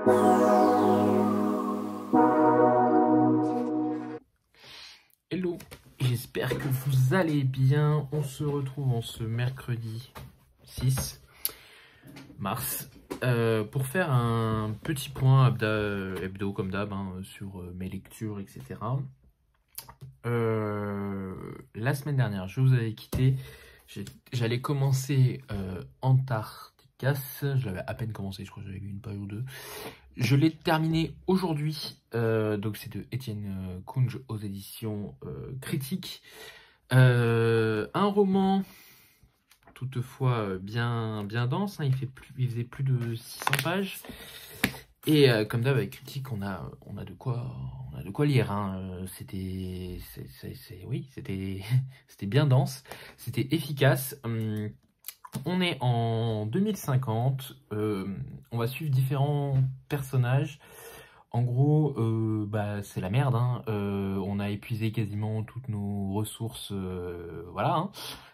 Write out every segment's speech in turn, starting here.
Hello, j'espère que vous allez bien. On se retrouve en ce mercredi 6 mars pour faire un petit point hebdo comme d'hab sur mes lectures, etc. La semaine dernière, je vous avais quitté. J'allais commencer Antarcticas. Je l'avais à peine commencé, je crois que j'avais lu une page ou deux. Je l'ai terminé aujourd'hui, donc c'est de Étienne Kunge aux éditions Critiques. Un roman, toutefois bien dense, hein, il faisait plus de 600 pages. Et comme d'hab avec Critique, on a de quoi lire. Hein. C'était bien dense, c'était efficace. On est en 2050, on va suivre différents personnages. En gros, c'est la merde, hein. On a épuisé quasiment toutes nos ressources, voilà, hein,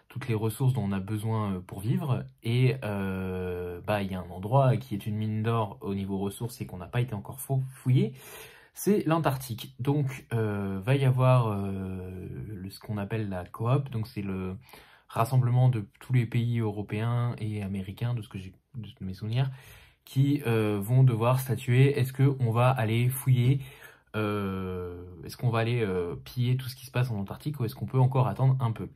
toutes les ressources dont on a besoin pour vivre. Et il y a un endroit qui est une mine d'or au niveau ressources et qu'on n'a pas été encore fouillé, c'est l'Antarctique. Donc, va y avoir ce qu'on appelle la coop, donc c'est le rassemblement de tous les pays européens et américains, de mes souvenirs, qui vont devoir statuer, est-ce qu'on va aller fouiller, est-ce qu'on va aller piller tout ce qui se passe en Antarctique ou est-ce qu'on peut encore attendre un peu?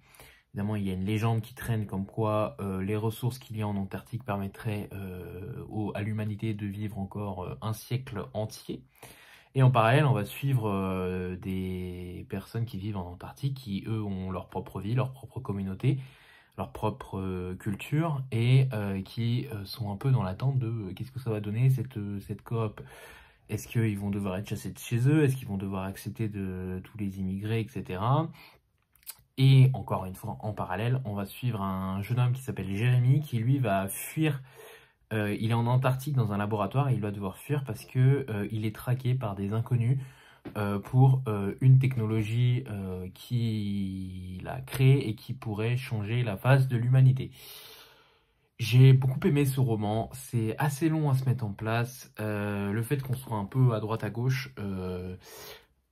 Évidemment, il y a une légende qui traîne comme quoi les ressources qu'il y a en Antarctique permettraient à l'humanité de vivre encore un siècle entier. Et en parallèle, on va suivre des personnes qui vivent en Antarctique, qui eux ont leur propre vie, leur propre communauté, leur propre culture, et qui sont un peu dans l'attente de qu'est-ce que ça va donner cette coop. Est-ce qu'ils vont devoir être chassés de chez eux? Est-ce qu'ils vont devoir accepter de tous les immigrés, etc. Et encore une fois, en parallèle, on va suivre un jeune homme qui s'appelle Jérémy, qui lui va fuir. Il est en Antarctique dans un laboratoire et il va devoir fuir parce que il est traqué par des inconnus pour une technologie qu'il a créée et qui pourrait changer la face de l'humanité. J'ai beaucoup aimé ce roman, c'est assez long à se mettre en place. Le fait qu'on soit un peu à droite à gauche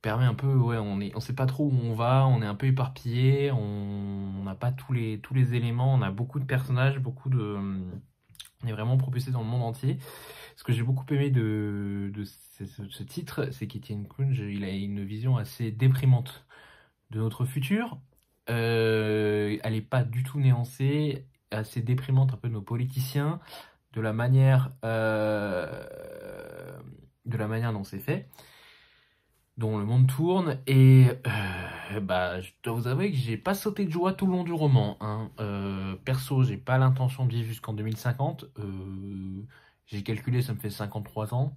permet un peu, ouais, on sait pas trop où on va, on est un peu éparpillé, on n'a pas tous les éléments, on a beaucoup de personnages, on est vraiment propulsé dans le monde entier. Ce que j'ai beaucoup aimé de ce titre, c'est qu'Étienne Kunge, il a une vision assez déprimante de notre futur. Elle n'est pas du tout nuancée, assez déprimante un peu de nos politiciens, de la manière dont c'est fait, dont le monde tourne. Et je dois vous avouer que j'ai pas sauté de joie tout le long du roman, hein. Perso, j'ai pas l'intention de vivre jusqu'en 2050. J'ai calculé, ça me fait 53 ans.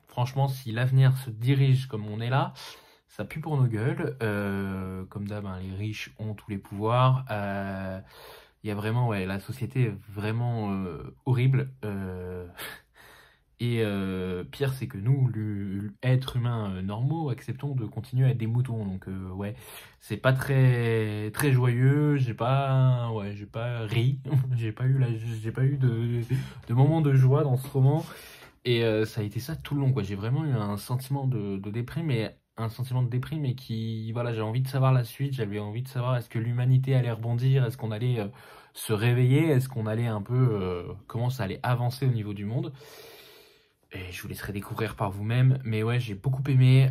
Franchement, si l'avenir se dirige comme on est là, ça pue pour nos gueules. Comme d'hab, hein, les riches ont tous les pouvoirs. Il y a vraiment, ouais, la société est vraiment horrible. Et pire, c'est que nous, êtres humains normaux, acceptons de continuer à être des moutons. Donc ouais, c'est pas très très joyeux. J'ai pas ri. j'ai pas eu de moment de joie dans ce roman. Et ça a été ça tout le long, quoi. J'ai vraiment eu un sentiment de déprime, et un sentiment de déprime, et qui, voilà, j'ai envie de savoir la suite. J'avais envie de savoir, est-ce que l'humanité allait rebondir, est-ce qu'on allait se réveiller, est-ce qu'on allait un peu comment ça allait avancer au niveau du monde. Et je vous laisserai découvrir par vous-même. Mais ouais, j'ai beaucoup aimé.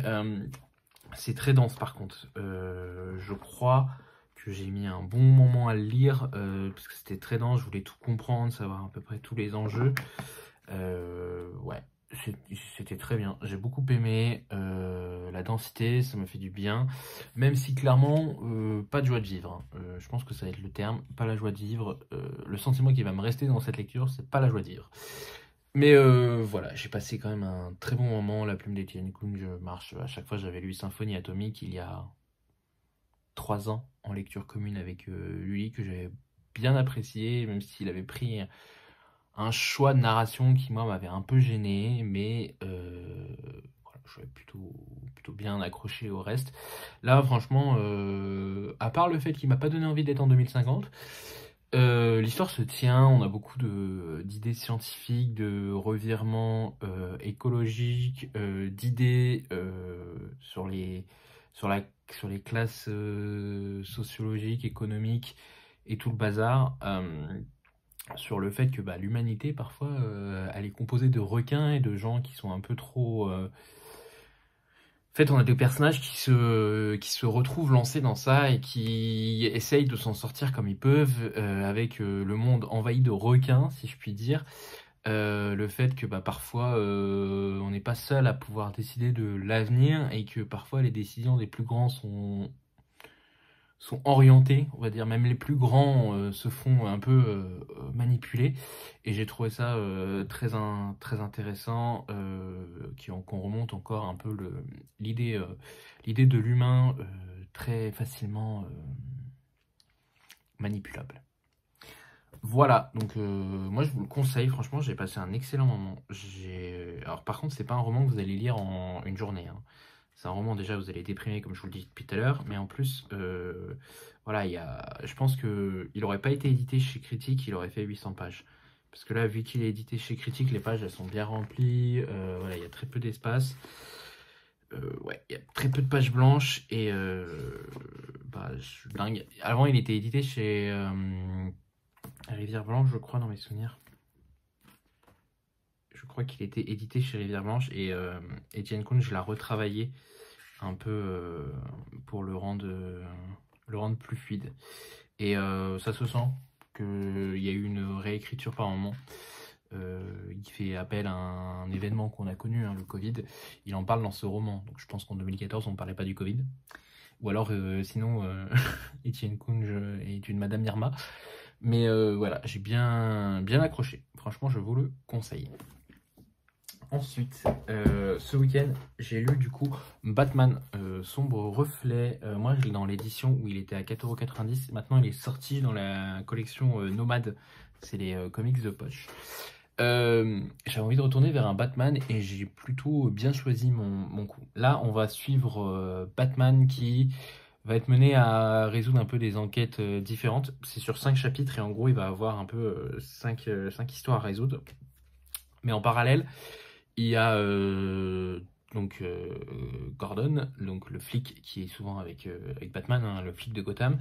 C'est très dense par contre. Je crois que j'ai mis un bon moment à le lire parce que c'était très dense. Je voulais tout comprendre, savoir à peu près tous les enjeux. Ouais, c'était très bien. J'ai beaucoup aimé la densité, ça me fait du bien. Même si clairement, pas de joie de vivre, hein. Je pense que ça va être le terme, pas la joie de vivre. Le sentiment qui va me rester dans cette lecture, c'est pas la joie de vivre. Mais voilà, j'ai passé quand même un très bon moment. La plume d'Étienne Kunge marche. À chaque fois, j'avais lu Symphonie atomique il y a 3 ans en lecture commune avec Lully, que j'avais bien apprécié, même s'il avait pris un choix de narration qui, moi, m'avait un peu gêné, mais voilà, je suis plutôt bien accroché au reste. Là, franchement, à part le fait qu'il m'a pas donné envie d'être en 2050, L'histoire se tient, on a beaucoup d'idées scientifiques, de revirements écologiques, d'idées sur la, sur les classes sociologiques, économiques et tout le bazar. Sur le fait que bah, l'humanité, parfois, elle est composée de requins et de gens qui sont un peu trop... En fait, on a des personnages qui se retrouvent lancés dans ça et qui essayent de s'en sortir comme ils peuvent, avec le monde envahi de requins, si je puis dire. Le fait que bah, parfois, on n'est pas seul à pouvoir décider de l'avenir et que parfois les décisions des plus grands sont orientés, on va dire, même les plus grands se font un peu manipuler. Et j'ai trouvé ça très intéressant, qu'on remonte encore un peu l'idée l'idée de l'humain très facilement manipulable. Voilà, donc moi je vous le conseille, franchement j'ai passé un excellent moment. Alors par contre c'est pas un roman que vous allez lire en une journée, hein. C'est un roman déjà, vous allez déprimer comme je vous le dis depuis tout à l'heure, mais en plus, voilà, je pense qu'il n'aurait pas été édité chez Critique, il aurait fait 800 pages. Parce que là, vu qu'il est édité chez Critique, les pages elles sont bien remplies, voilà, il y a très peu d'espace. Ouais, il y a très peu de pages blanches et bah, je suis dingue. Avant, il était édité chez Rivière Blanche, je crois, dans mes souvenirs. Je crois qu'il était édité chez Rivière Blanche et Etienne Kuhn, je l'ai retravaillé un peu pour le rendre plus fluide. Et ça se sent qu'il y a eu une réécriture par moment. Il fait appel à un événement qu'on a connu, hein, le Covid. Il en parle dans ce roman. Donc je pense qu'en 2014, on ne parlait pas du Covid. Ou alors, sinon, Etienne Kuhn est une Madame Irma. Mais voilà, j'ai bien accroché. Franchement, je vous le conseille. Ensuite, ce week-end, j'ai lu du coup Batman Sombre Reflet. Moi, je l'ai dans l'édition où il était à 4,90 €. Maintenant, il est sorti dans la collection Nomade. C'est les comics de poche. J'avais envie de retourner vers un Batman et j'ai plutôt bien choisi mon coup. Là, on va suivre Batman qui va être mené à résoudre un peu des enquêtes différentes. C'est sur 5 chapitres et en gros, il va avoir un peu 5 histoires à résoudre. Mais en parallèle, il y a donc Gordon, donc le flic qui est souvent avec Batman, hein, le flic de Gotham,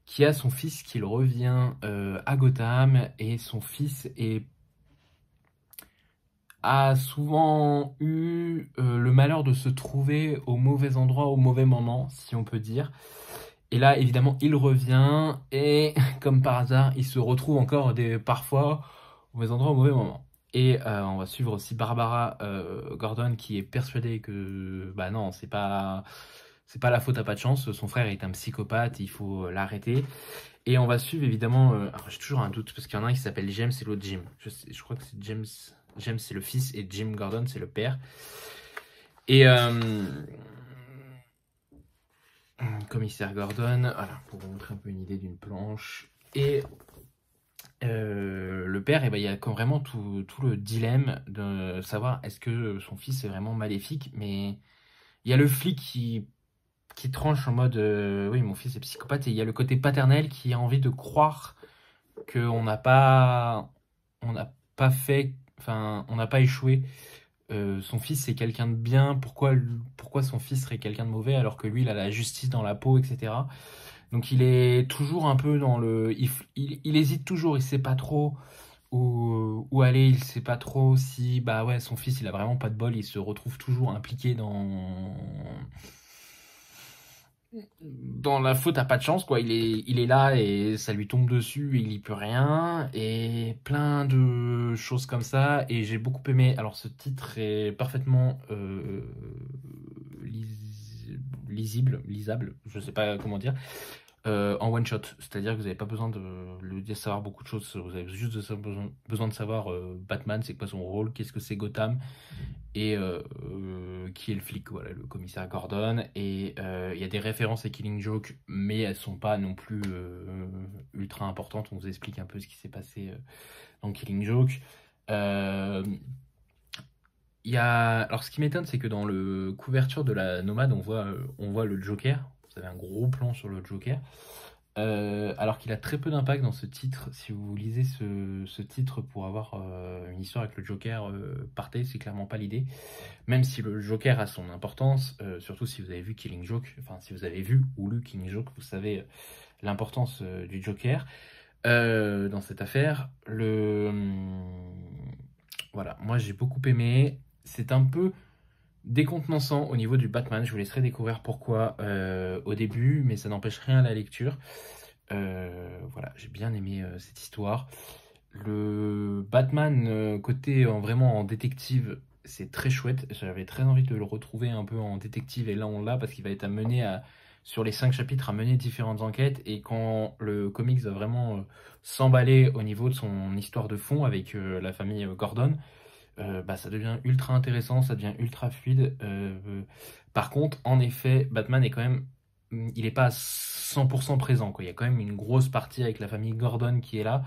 qui a son fils qui revient à Gotham et son fils a souvent eu le malheur de se trouver au mauvais endroit au mauvais moment, si on peut dire. Et là, évidemment, il revient et, comme par hasard, il se retrouve encore parfois au mauvais endroit au mauvais moment. Et on va suivre aussi Barbara Gordon qui est persuadée que bah non, c'est pas la faute à pas de chance, son frère est un psychopathe, il faut l'arrêter. Et on va suivre évidemment, alors j'ai toujours un doute parce qu'il y en a un qui s'appelle James et l'autre Jim. Je crois que c'est James. James c'est le fils et Jim Gordon c'est le père. Et commissaire Gordon, voilà, pour vous montrer un peu une idée d'une planche. Et le père, il y a vraiment tout le dilemme de savoir est-ce que son fils est vraiment maléfique. Mais il y a le flic qui tranche en mode oui, mon fils est psychopathe. Et il y a le côté paternel qui a envie de croire qu'on n'a pas fait, enfin, on n'a pas échoué. Son fils c'est quelqu'un de bien, pourquoi son fils serait quelqu'un de mauvais alors que lui il a la justice dans la peau, etc. Donc il est toujours un peu dans le... Il hésite toujours, il sait pas trop où aller, il sait pas trop si bah ouais son fils il a vraiment pas de bol, il se retrouve toujours impliqué dans la faute à pas de chance, quoi. Il est là et ça lui tombe dessus et il y peut rien. Et plein de choses comme ça. Et j'ai beaucoup aimé. Alors, ce titre est parfaitement lisable, je sais pas comment dire, en one shot. C'est-à-dire que vous n'avez pas besoin de savoir beaucoup de choses. Vous avez juste besoin de savoir Batman, c'est quoi son rôle, qu'est-ce que c'est Gotham. Et qui est le flic, voilà, le commissaire Gordon. Et il y a des références à Killing Joke, mais elles sont pas non plus ultra importantes. On vous explique un peu ce qui s'est passé dans Killing Joke. Alors ce qui m'étonne, c'est que dans le couverture de la Nomade, on voit le Joker. Vous avez un gros plan sur le Joker. alors qu'il a très peu d'impact dans ce titre. Si vous lisez ce titre pour avoir une histoire avec le Joker, partez, c'est clairement pas l'idée. Même si le Joker a son importance, surtout si vous avez vu Killing Joke, enfin si vous avez vu ou lu Killing Joke, vous savez l'importance du Joker dans cette affaire. Voilà, moi j'ai beaucoup aimé. C'est un peu décontenançant au niveau du Batman. Je vous laisserai découvrir pourquoi au début, mais ça n'empêche rien à la lecture. Voilà, j'ai bien aimé cette histoire. Le Batman côté vraiment en détective, c'est très chouette. J'avais très envie de le retrouver un peu en détective et là on l'a parce qu'il va être amené sur les 5 chapitres à mener différentes enquêtes et quand le comics va vraiment s'emballer au niveau de son histoire de fond avec la famille Gordon, bah, ça devient ultra intéressant, ça devient ultra fluide. Par contre, en effet, Batman est quand même, il n'est pas à 100% présent, quoi. Il y a quand même une grosse partie avec la famille Gordon qui est là.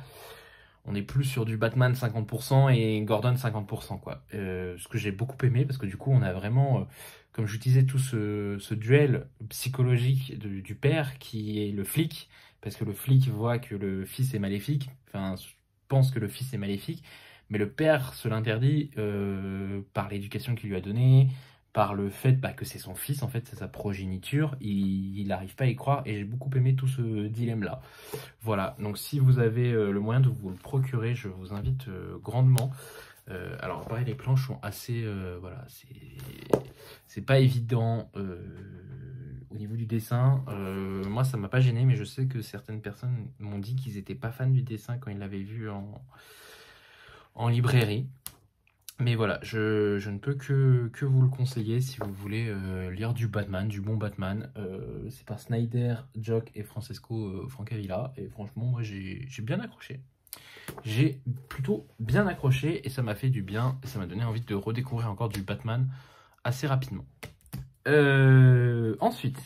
On est plus sur du Batman 50% et Gordon 50%, quoi. Ce que j'ai beaucoup aimé, parce que du coup, on a vraiment, comme je disais, tout ce duel psychologique du père qui est le flic, parce que le flic voit que le fils est maléfique, enfin, pense que le fils est maléfique, mais le père se l'interdit par l'éducation qu'il lui a donnée, par le fait bah, que c'est son fils, en fait, c'est sa progéniture, il n'arrive pas à y croire, et j'ai beaucoup aimé tout ce dilemme-là. Voilà, donc si vous avez le moyen de vous le procurer, je vous invite grandement. Alors pareil, les planches sont assez, voilà, c'est pas évident au niveau du dessin. Moi, ça m'a pas gêné, mais je sais que certaines personnes m'ont dit qu'ils étaient pas fans du dessin quand ils l'avaient vu en librairie. Mais voilà, je ne peux que vous le conseiller si vous voulez lire du Batman, du bon Batman. C'est par Snyder, Jock et Francesco Francavilla. Et franchement, moi, j'ai bien accroché. J'ai plutôt bien accroché et ça m'a fait du bien. Et ça m'a donné envie de redécouvrir encore du Batman assez rapidement. Ensuite,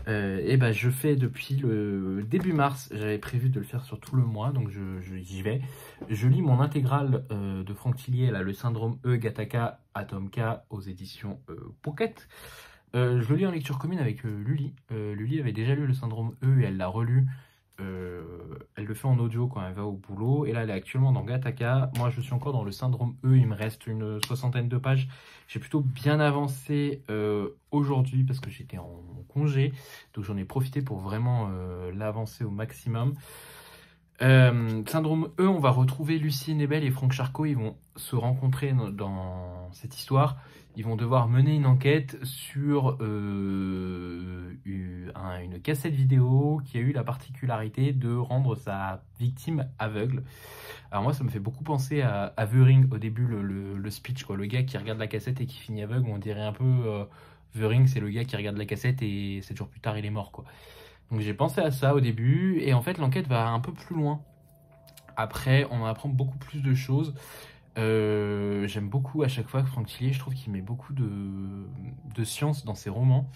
et ben je fais depuis le début mars, j'avais prévu de le faire sur tout le mois, donc j'y vais. Je lis mon intégrale de Franck Tillier, là, le syndrome E, Gattaca, Atom K, aux éditions Pocket. Je le lis en lecture commune avec Lully. Lully avait déjà lu le syndrome E et elle l'a relu. Elle le fait en audio quand elle va au boulot. Et là, elle est actuellement dans Gattaca. Moi, je suis encore dans le syndrome E. Il me reste une 60aine de pages. J'ai plutôt bien avancé aujourd'hui parce que j'étais en congé. Donc, j'en ai profité pour vraiment l'avancer au maximum. Syndrome E, on va retrouver Lucie Nebel et Franck Charcot. Ils vont se rencontrer dans cette histoire. Ils vont devoir mener une enquête sur une cassette vidéo qui a eu la particularité de rendre sa victime aveugle. Alors moi, ça me fait beaucoup penser à The Ring au début, le speech, quoi. Le gars qui regarde la cassette et qui finit aveugle. On dirait un peu The Ring, c'est le gars qui regarde la cassette et 7 jours plus tard, il est mort, quoi. Donc j'ai pensé à ça au début et en fait l'enquête va un peu plus loin. Après, on en apprend beaucoup plus de choses. J'aime beaucoup à chaque fois que Franck Tillier, je trouve qu'il met beaucoup de science dans ses romans.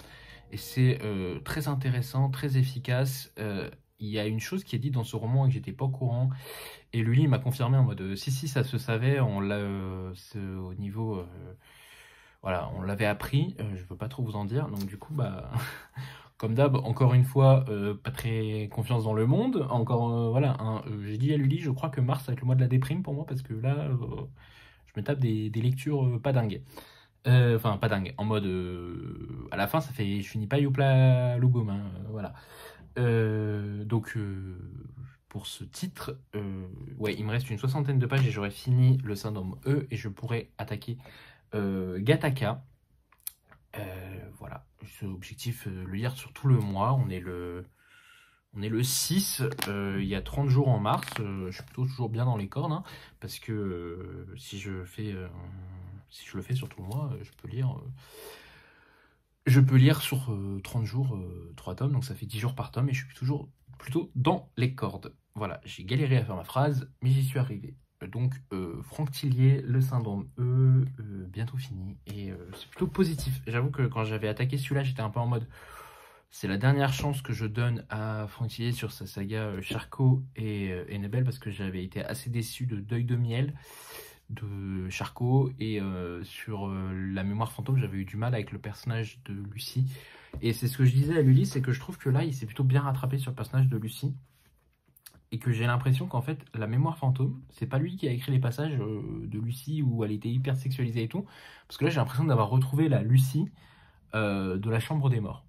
Et c'est très intéressant, très efficace. Il y a une chose qui est dite dans ce roman et que j'étais pas au courant. Et lui, il m'a confirmé en mode si, ça se savait, on l'a au niveau. Voilà, on l'avait appris. Je veux pas trop vous en dire. Donc du coup, bah. Comme d'hab, encore une fois, pas très confiance dans le monde. Encore, voilà, hein, j'ai dit à Lully, je crois que mars va être le mois de la déprime pour moi, parce que là, je me tape des lectures pas dingues. Enfin, pas dingues, en mode, à la fin, ça fait, je finis pas Youpla Louboum, hein, voilà. Donc, pour ce titre, ouais, il me reste une 60aine de pages et j'aurai fini le syndrome E, et je pourrai attaquer Gattaca. Voilà, c'est l'objectif, le lire sur tout le mois. On est le 6, il y a 30 jours en mars. Je suis plutôt toujours bien dans les cordes, hein, parce que si je le fais sur tout le mois, je peux lire sur 30 jours 3 tomes, donc ça fait 10 jours par tome et je suis toujours plutôt dans les cordes. Voilà, j'ai galéré à faire ma phrase, mais j'y suis arrivé. Donc, Franck Tillier, le syndrome E, bientôt fini. Et c'est plutôt positif. J'avoue que quand j'avais attaqué celui-là, j'étais un peu en mode... C'est la dernière chance que je donne à Franck Tillier sur sa saga Charcot et Nebel, parce que j'avais été assez déçu de Deuil de Miel. de Charcot, et sur la mémoire fantôme, j'avais eu du mal avec le personnage de Lucie. Et c'est ce que je disais à Lully, c'est que je trouve que là, il s'est plutôt bien rattrapé sur le personnage de Lucie. Et que j'ai l'impression qu'en fait, la mémoire fantôme, c'est pas lui qui a écrit les passages de Lucie où elle était hyper sexualisée et tout. Parce que là, j'ai l'impression d'avoir retrouvé la Lucie de la Chambre des Morts.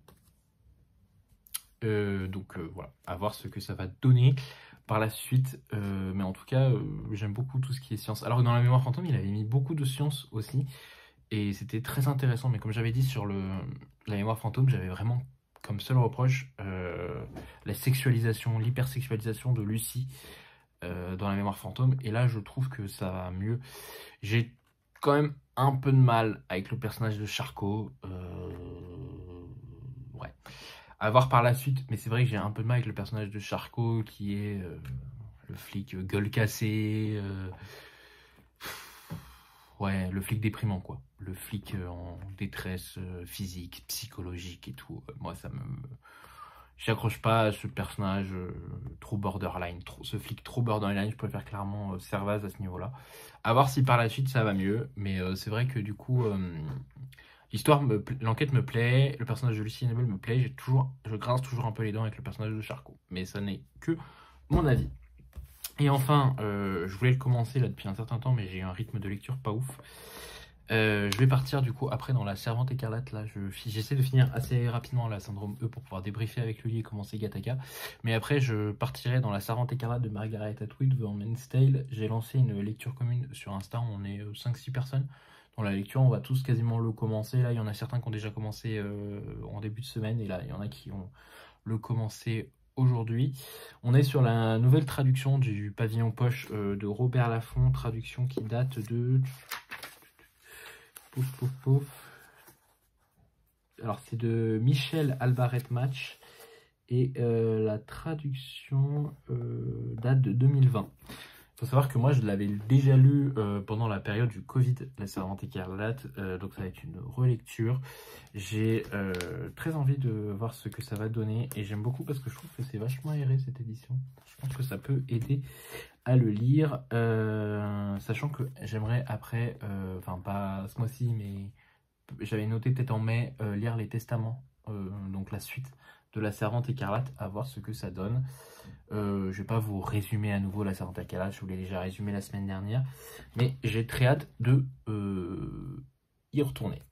Donc voilà, à voir ce que ça va donner par la suite. Mais en tout cas, j'aime beaucoup tout ce qui est science. Alors que dans la mémoire fantôme, il avait mis beaucoup de science aussi. Et c'était très intéressant. Mais comme j'avais dit sur la mémoire fantôme, j'avais vraiment comme seul reproche la sexualisation, l'hypersexualisation de Lucie dans la mémoire fantôme. Et là, je trouve que ça va mieux. J'ai quand même un peu de mal avec le personnage de Charcot. Ouais. À voir par la suite. Mais c'est vrai que j'ai un peu de mal avec le personnage de Charcot qui est le flic gueule cassée. Ouais, le flic déprimant, quoi. Le flic en détresse physique, psychologique et tout. Moi, ça me... J'accroche pas à ce personnage trop borderline. Ce flic trop borderline, je préfère clairement Servaz à ce niveau-là. À voir si par la suite ça va mieux. Mais c'est vrai que du coup, l'enquête me plaît. Le personnage de Lucie Annabelle me plaît. Je grince toujours un peu les dents avec le personnage de Charcot. Mais ça n'est que mon avis. Et enfin, je voulais le commencer là depuis un certain temps, mais j'ai eu un rythme de lecture pas ouf. Je vais partir du coup après dans La Servante Écarlate. Là, j'essaie de finir assez rapidement la Syndrome E pour pouvoir débriefer avec lui et commencer Gattaca. Mais après, je partirai dans La Servante Écarlate de Margaret Atwood, The Handmaid's Tale. J'ai lancé une lecture commune sur Insta. On est 5-6 personnes dans la lecture. On va tous quasiment le commencer. Là, il y en a certains qui ont déjà commencé en début de semaine. Et là, il y en a qui ont le commencé aujourd'hui. On est sur la nouvelle traduction du Pavillon Poche de Robert Laffont, traduction qui date de... Pouf, pouf, pouf. Alors c'est de Michel Albaret Match et la traduction date de 2020. Il faut savoir que moi je l'avais déjà lu pendant la période du Covid, La Servante Écarlate, donc ça va être une relecture. J'ai très envie de voir ce que ça va donner et j'aime beaucoup parce que je trouve que c'est vachement aéré cette édition. Je pense que ça peut aider à le lire, sachant que j'aimerais après, enfin pas ce mois-ci, mais j'avais noté peut-être en mai, lire les Testaments, donc la suite de La Servante Écarlate, à voir ce que ça donne. Je vais pas vous résumer à nouveau La Servante Écarlate, je vous l'ai déjà résumé la semaine dernière, mais j'ai très hâte de y retourner.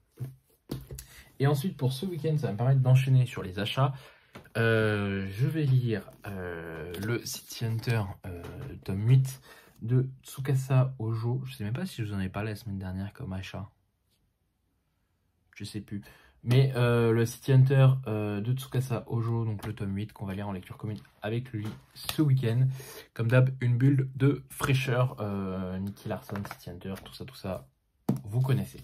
Et ensuite, pour ce week-end, ça va me permettre d'enchaîner sur les achats. Je vais lire le City Hunter tome 8 de Tsukasa Ojo. Je sais même pas si je vous en ai parlé la semaine dernière comme achat. Je sais plus. Mais le City Hunter de Tsukasa Ojo, donc le tome 8 qu'on va lire en lecture commune avec lui ce week-end. Comme d'hab, une bulle de fraîcheur. Nicky Larson, City Hunter, tout ça, vous connaissez.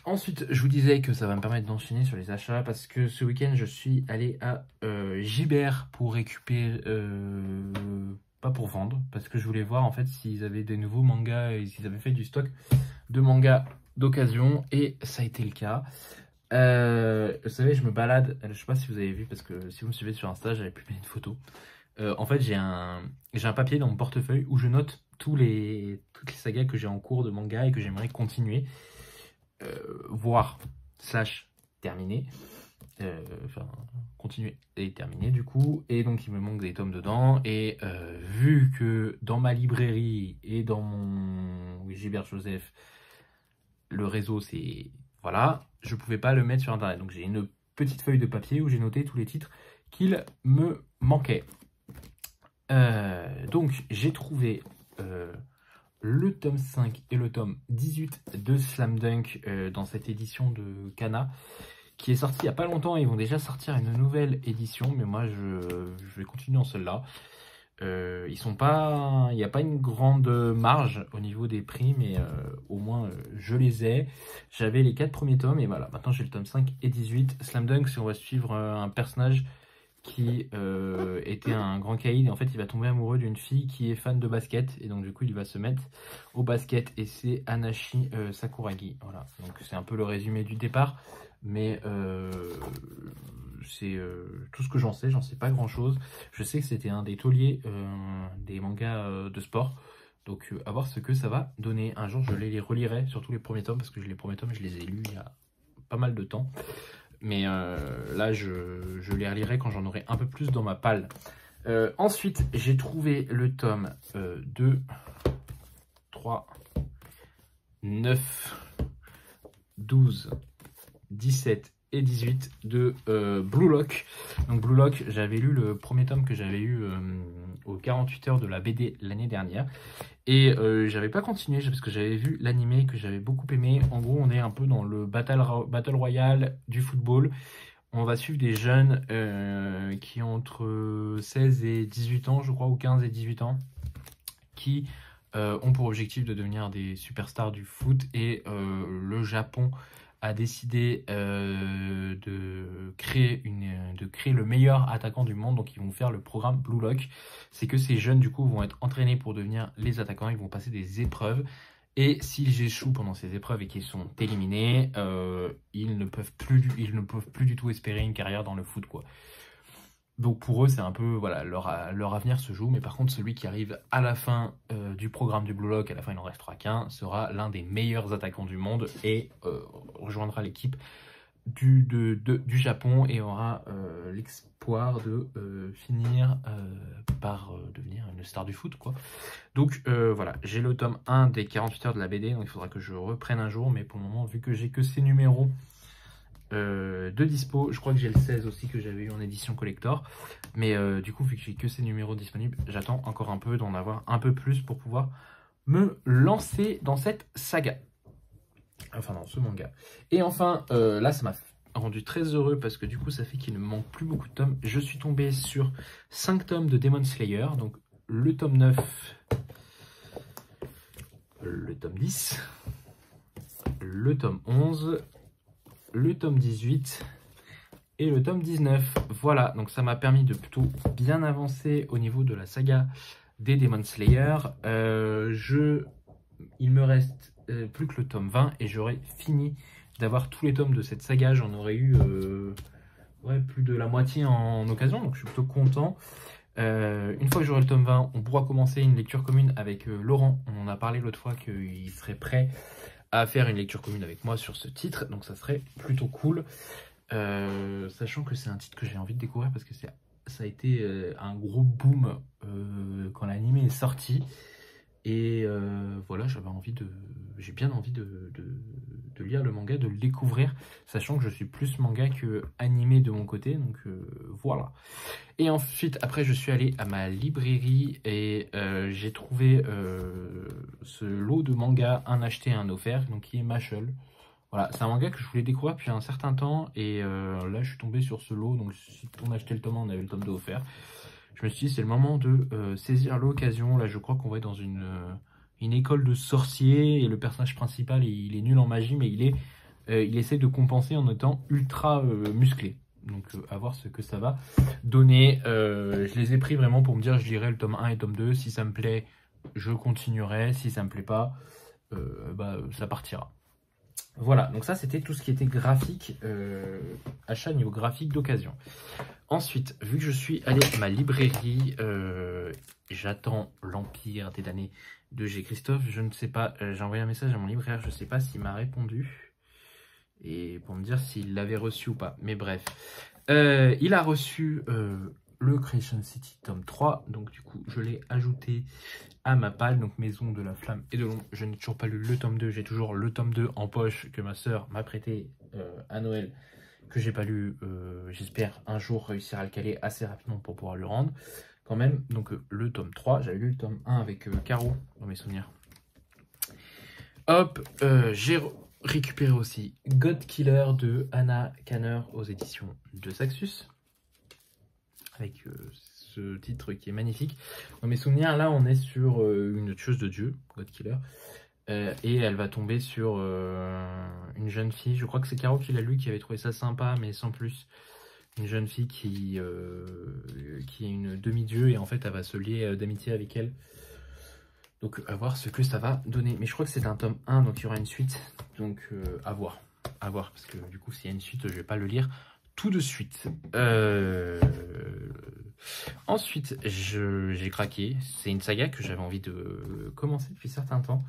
Ensuite, je vous disais que ça va me permettre d'enchaîner sur les achats parce que ce week-end, je suis allé à Gibert pour récupérer, pas pour vendre, parce que je voulais voir en fait s'ils avaient des nouveaux mangas et s'ils avaient fait du stock de mangas d'occasion et ça a été le cas. Vous savez, je me balade, je sais pas si vous avez vu parce que si vous me suivez sur Insta, j'avais publié une photo. En fait, j'ai un papier dans mon portefeuille où je note toutes les sagas que j'ai en cours de manga et que j'aimerais continuer. Voir / terminer, enfin continuer et terminer du coup, et donc il me manque des tomes dedans, et vu que dans ma librairie et dans mon Gilbert Joseph, le réseau c'est, voilà, je pouvais pas le mettre sur internet, donc j'ai une petite feuille de papier où j'ai noté tous les titres qu'il me manquaient. Donc j'ai trouvé le tome 5 et le tome 18 de Slam Dunk dans cette édition de Kana qui est sortie il n'y a pas longtemps. Ils vont déjà sortir une nouvelle édition, mais moi je vais continuer en celle-là. Il n'y a pas une grande marge au niveau des prix, mais au moins je les ai. J'avais les 4 premiers tomes et voilà, maintenant j'ai le tome 5 et 18. Slam Dunk, c'est on va suivre un personnage qui était un grand caïd et en fait il va tomber amoureux d'une fille qui est fan de basket et donc du coup il va se mettre au basket et c'est Anashi Sakuragi. Voilà, donc c'est un peu le résumé du départ, mais c'est tout ce que j'en sais pas grand chose. Je sais que c'était un des tauliers des mangas de sport, Donc à voir ce que ça va donner. Un jour je les relirai, surtout les premiers tomes, parce que les premiers tomes je les ai lus il y a pas mal de temps. Mais là je les relirai quand j'en aurai un peu plus dans ma palle. Ensuite j'ai trouvé le tome 2, 3, 9, 12, 17 et 18 de Blue Lock. Donc Blue Lock, j'avais lu le premier tome que j'avais eu aux 48 heures de la BD l'année dernière. Et j'avais pas continué parce que j'avais vu l'animé que j'avais beaucoup aimé. En gros, on est un peu dans le Battle Royale du football. On va suivre des jeunes qui ont entre 16 et 18 ans, je crois, ou 15 et 18 ans, qui ont pour objectif de devenir des superstars du foot. Et le Japon a décidé de créer le meilleur attaquant du monde. Donc ils vont faire le programme Blue Lock. C'est que ces jeunes du coup vont être entraînés pour devenir les attaquants. Ils vont passer des épreuves. Et s'ils échouent pendant ces épreuves et qu'ils sont éliminés, ils ne peuvent plus du tout espérer une carrière dans le foot, quoi. Donc pour eux, c'est un peu, voilà, leur avenir se joue. Mais par contre, celui qui arrive à la fin du programme du Blue Lock, à la fin il n'en restera qu'un, sera l'un des meilleurs attaquants du monde et rejoindra l'équipe du Japon et aura l'espoir de finir par devenir une star du foot, quoi. Donc voilà, j'ai le tome 1 des 48 heures de la BD, donc il faudra que je reprenne un jour. Mais pour le moment, vu que j'ai que ces numéros de dispo, je crois que j'ai le 16 aussi que j'avais eu en édition collector, mais du coup vu que j'ai que ces numéros disponibles, j'attends encore un peu d'en avoir un peu plus pour pouvoir me lancer dans cette saga, enfin dans ce manga. Et enfin là ça m'a rendu très heureux parce que du coup ça fait qu'il ne me manque plus beaucoup de tomes. Je suis tombé sur 5 tomes de Demon Slayer, donc le tome 9, le tome 10, le tome 11, le tome 18 et le tome 19. Voilà, donc ça m'a permis de plutôt bien avancer au niveau de la saga des Demon Slayer. Il me reste plus que le tome 20 et j'aurai fini d'avoir tous les tomes de cette saga. J'en aurais eu plus de la moitié en occasion, donc je suis plutôt content. Une fois que j'aurai le tome 20, on pourra commencer une lecture commune avec Laurent. On en a parlé l'autre fois qu'il serait prêt à faire une lecture commune avec moi sur ce titre, donc ça serait plutôt cool, sachant que c'est un titre que j'ai envie de découvrir parce que ça a été un gros boom quand l'anime est sorti, et voilà, j'ai bien envie de lire le manga, de le découvrir, sachant que je suis plus manga que animé de mon côté, donc voilà. Et ensuite, après, je suis allé à ma librairie et j'ai trouvé ce lot de mangas, un acheté, un offert, donc qui est Mashle. Voilà, c'est un manga que je voulais découvrir depuis un certain temps et là, je suis tombé sur ce lot. Donc, si on achetait le tome 1, on avait le tome 2 offert. Je me suis dit, c'est le moment de saisir l'occasion. Là, je crois qu'on va être dans une école de sorciers et le personnage principal, il est nul en magie, mais il essaie de compenser en étant ultra musclé. Donc à voir ce que ça va donner. Je les ai pris vraiment pour me dire, je lirai le tome 1 et tome 2. Si ça me plaît, je continuerai. Si ça me plaît pas, ça partira. Voilà, donc ça c'était tout ce qui était graphique, achat niveau graphique d'occasion. Ensuite, vu que je suis allé à ma librairie, j'attends l'Empire des damnés de G. Christophe. Je ne sais pas, j'ai envoyé un message à mon libraire, je ne sais pas s'il m'a répondu. Et pour me dire s'il l'avait reçu ou pas. Mais bref, il a reçu le Creation City tome 3. Donc du coup, je l'ai ajouté à ma palle. Donc Maison de la Flamme et de l'Ombre. Je n'ai toujours pas lu le tome 2. J'ai toujours le tome 2 en poche que ma soeur m'a prêté à Noël. Que j'ai pas lu. J'espère un jour réussir à le caler assez rapidement pour pouvoir le rendre. Quand même, donc le tome 3. J'avais lu le tome 1 avec Caro dans mes souvenirs. Hop, j'ai récupérer aussi God Killer de Anna Kanner aux éditions de Saxus, avec ce titre qui est magnifique. Dans mes souvenirs, là on est sur une tueuse de Dieu, God Killer, et elle va tomber sur une jeune fille, je crois que c'est Caro qui l'a lu, qui avait trouvé ça sympa mais sans plus. Une jeune fille qui est une demi-dieu et en fait elle va se lier d'amitié avec elle. Donc à voir ce que ça va donner. Mais je crois que c'est un tome 1, donc il y aura une suite. Donc à voir. À voir, parce que du coup s'il y a une suite, je vais pas le lire tout de suite. Ensuite, j'ai craqué. C'est une saga que j'avais envie de commencer depuis certain temps,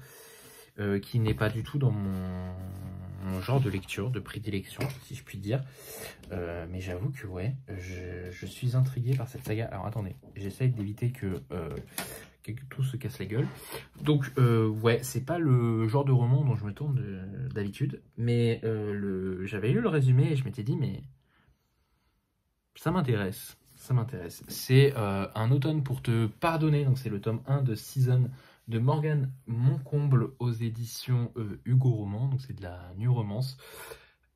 qui n'est pas du tout dans mon genre de lecture, de prédilection, si je puis dire. Mais j'avoue que ouais, je suis intrigué par cette saga. Alors attendez, j'essaye d'éviter que tout se casse la gueule. Donc ouais, c'est pas le genre de roman dont je me tourne d'habitude, mais j'avais lu le résumé et je m'étais dit mais ça m'intéresse. Ça m'intéresse. C'est Un automne pour te pardonner. Donc c'est le tome 1 de Season de Morgane Moncomble aux éditions Hugo Roman. Donc c'est de la new romance.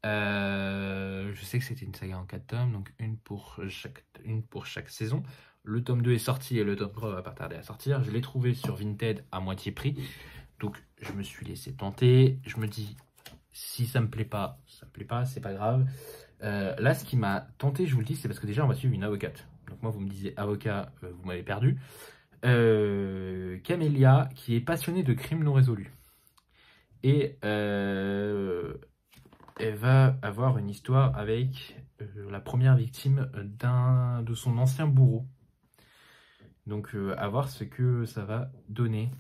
Je sais que c'était une saga en 4 tomes, donc une pour chaque saison. Le tome 2 est sorti et le tome 3 va pas tarder à sortir. Je l'ai trouvé sur Vinted à moitié prix. Donc je me suis laissé tenter. Je me dis, si ça me plaît pas, ça me plaît pas, c'est pas grave. Là, ce qui m'a tenté, je vous le dis, c'est parce que déjà, on va suivre une avocate. Donc moi, vous me disiez avocat, vous m'avez perdu. Camélia, qui est passionnée de crimes non résolus. Et elle va avoir une histoire avec la première victime de son ancien bourreau. Donc à voir ce que ça va donner.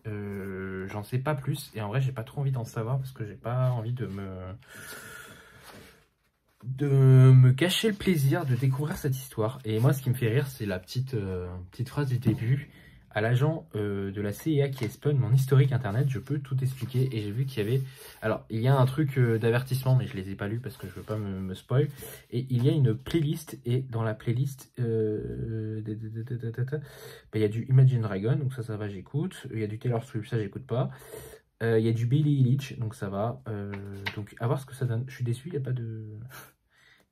J'en sais pas plus. Et en vrai, j'ai pas trop envie d'en savoir parce que j'ai pas envie de me gâcher le plaisir de découvrir cette histoire. Et moi, ce qui me fait rire, c'est la petite phrase du début. À l'agent de la CIA qui espionne mon historique internet, je peux tout expliquer. Et j'ai vu qu'il y avait... Alors, il y a un truc d'avertissement, mais je les ai pas lus parce que je veux pas me spoil. Et il y a une playlist, et dans la playlist, il y a du Imagine Dragon, donc ça va, j'écoute. Il y a du Taylor Swift, ça, j'écoute pas. Il y a du Billie Eilish, donc ça va. Donc, à voir ce que ça donne. Je suis déçu, il n'y a pas de...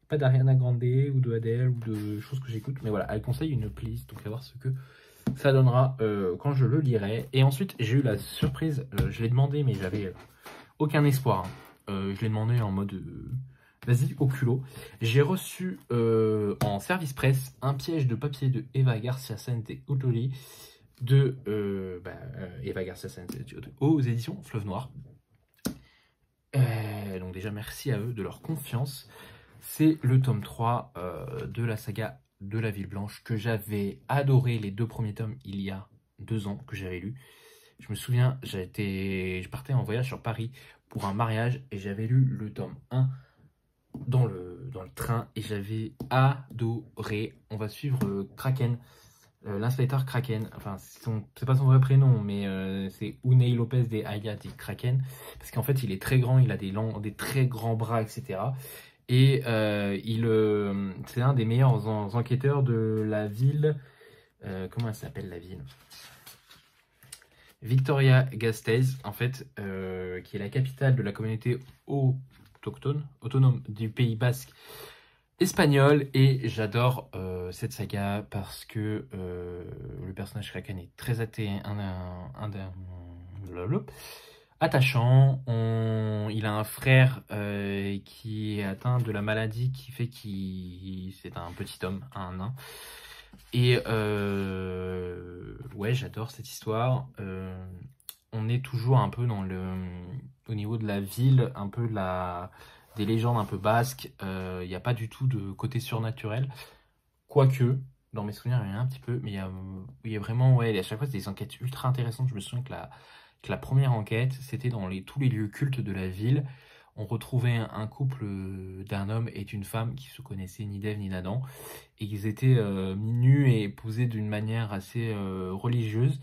pas d'Ariana Grande ou de Adele ou de choses que j'écoute. Mais voilà, elle conseille une playlist, donc à voir ce que ça donnera quand je le lirai. Et ensuite, j'ai eu la surprise, je l'ai demandé, mais j'avais aucun espoir. Je l'ai demandé en mode vas-y, au culot. J'ai reçu en service presse un piège de papier de Eva Garcia Sanz et Utoli de Eva Garcia Sanz aux éditions Fleuve Noir. Donc déjà, merci à eux de leur confiance. C'est le tome 3 de la saga de la Ville Blanche que j'avais adoré, les 2 premiers tomes il y a 2 ans que j'avais lu. Je me souviens, je partais en voyage sur Paris pour un mariage et j'avais lu le tome 1 dans le train et j'avais adoré. On va suivre Kraken, l'inspecteur Kraken. Enfin, c'est pas son vrai prénom, mais c'est Unai Lopez de Ayat et Kraken. Parce qu'en fait, il est très grand, il a des très grands bras, etc. Et c'est un des meilleurs enquêteurs de la ville. Comment elle s'appelle la ville? Vitoria-Gasteiz, en fait, qui est la capitale de la communauté autonome du Pays Basque espagnol. Et j'adore cette saga parce que le personnage Kraken est très attachant. Il a un frère qui est atteint de la maladie qui fait c'est un petit homme, un nain. Et ouais, j'adore cette histoire. On est toujours un peu au niveau de la ville, un peu des légendes un peu basques. Il n'y a pas du tout de côté surnaturel. Quoique, dans mes souvenirs, il y en a un petit peu. Mais il y a vraiment, ouais, à chaque fois, c'est des enquêtes ultra intéressantes. Je me souviens que la première enquête, c'était dans tous les lieux cultes de la ville. On retrouvait un couple d'un homme et d'une femme qui se connaissaient ni d'Ève ni d'Adam. Et ils étaient nus et posés d'une manière assez religieuse.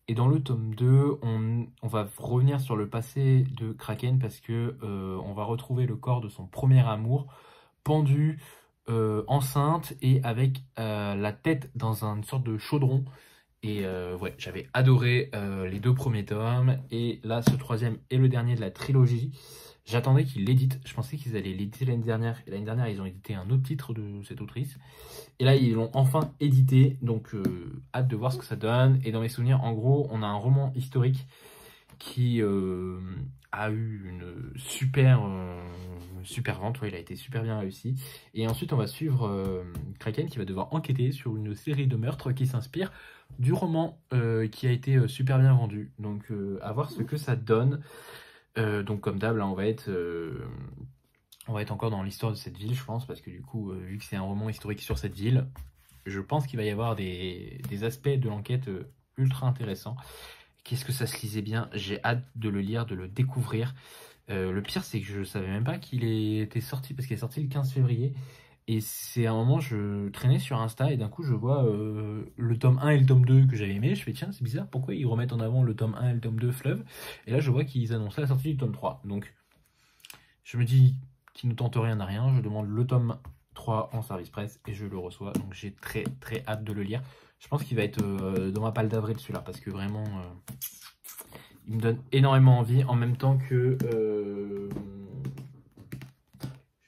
Et dans le tome 2, on va revenir sur le passé de Kraken parce que on va retrouver le corps de son premier amour pendu, enceinte et avec la tête dans une sorte de chaudron. Et ouais, j'avais adoré les 2 premiers tomes. Et là, ce 3e et le dernier de la trilogie, j'attendais qu'ils l'éditent. Je pensais qu'ils allaient l'éditer l'année dernière. Et l'année dernière, ils ont édité un autre titre de cette autrice. Et là, ils l'ont enfin édité. Donc, hâte de voir ce que ça donne. Et dans mes souvenirs, en gros, on a un roman historique qui a eu une super vente. Ouais, il a été super bien réussi. Et ensuite, on va suivre Kraken qui va devoir enquêter sur une série de meurtres qui s'inspire du roman qui a été super bien vendu. Donc, à voir ce que ça donne. Donc, comme d'hab, là, on va être encore dans l'histoire de cette ville, je pense, parce que du coup, vu que c'est un roman historique sur cette ville, je pense qu'il va y avoir des aspects de l'enquête ultra intéressants. Qu'est-ce que ça se lisait bien, j'ai hâte de le lire, de le découvrir. Le pire, c'est que je savais même pas qu'il était sorti, parce qu'il est sorti le 15 février. Et c'est à un moment, je traînais sur Insta et d'un coup, je vois le tome 1 et le tome 2 que j'avais aimé. Je fais, tiens, c'est bizarre, pourquoi ils remettent en avant le tome 1 et le tome 2 Fleuve? Et là, je vois qu'ils annonçaient la sortie du tome 3. Donc, je me dis qu'ils ne tentent rien à rien. Je demande le tome 3 en service presse et je le reçois. Donc, j'ai très très hâte de le lire. Je pense qu'il va être dans ma palle d'avril celui-là, parce que vraiment, il me donne énormément envie en même temps que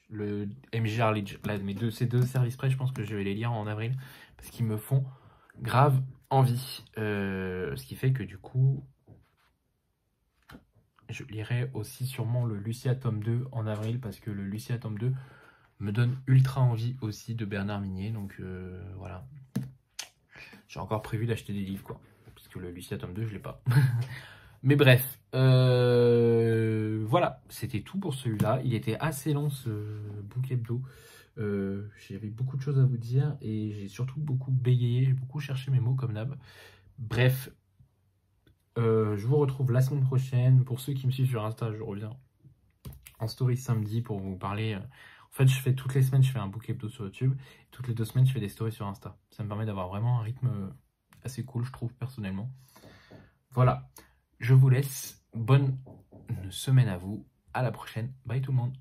le MJ Harley. Là, ces deux services presse, je pense que je vais les lire en avril parce qu'ils me font grave envie. Ce qui fait que du coup, je lirai aussi sûrement le Lucia tome 2 en avril parce que le Lucia tome 2 me donne ultra envie aussi de Bernard Minier. Donc voilà. J'ai encore prévu d'acheter des livres, quoi. Parce que le Lucia tome 2, je l'ai pas. Mais bref, voilà, c'était tout pour celui-là. Il était assez long ce book hebdo. J'avais beaucoup de choses à vous dire et j'ai surtout beaucoup bégayé, j'ai beaucoup cherché mes mots comme d'hab. Bref, je vous retrouve la semaine prochaine. Pour ceux qui me suivent sur Insta, je reviens en story samedi pour vous parler. En fait, je fais toutes les semaines, je fais un book hebdo sur YouTube. Toutes les 2 semaines, je fais des stories sur Insta. Ça me permet d'avoir vraiment un rythme assez cool, je trouve, personnellement. Voilà, je vous laisse. Bonne semaine à vous. À la prochaine. Bye tout le monde.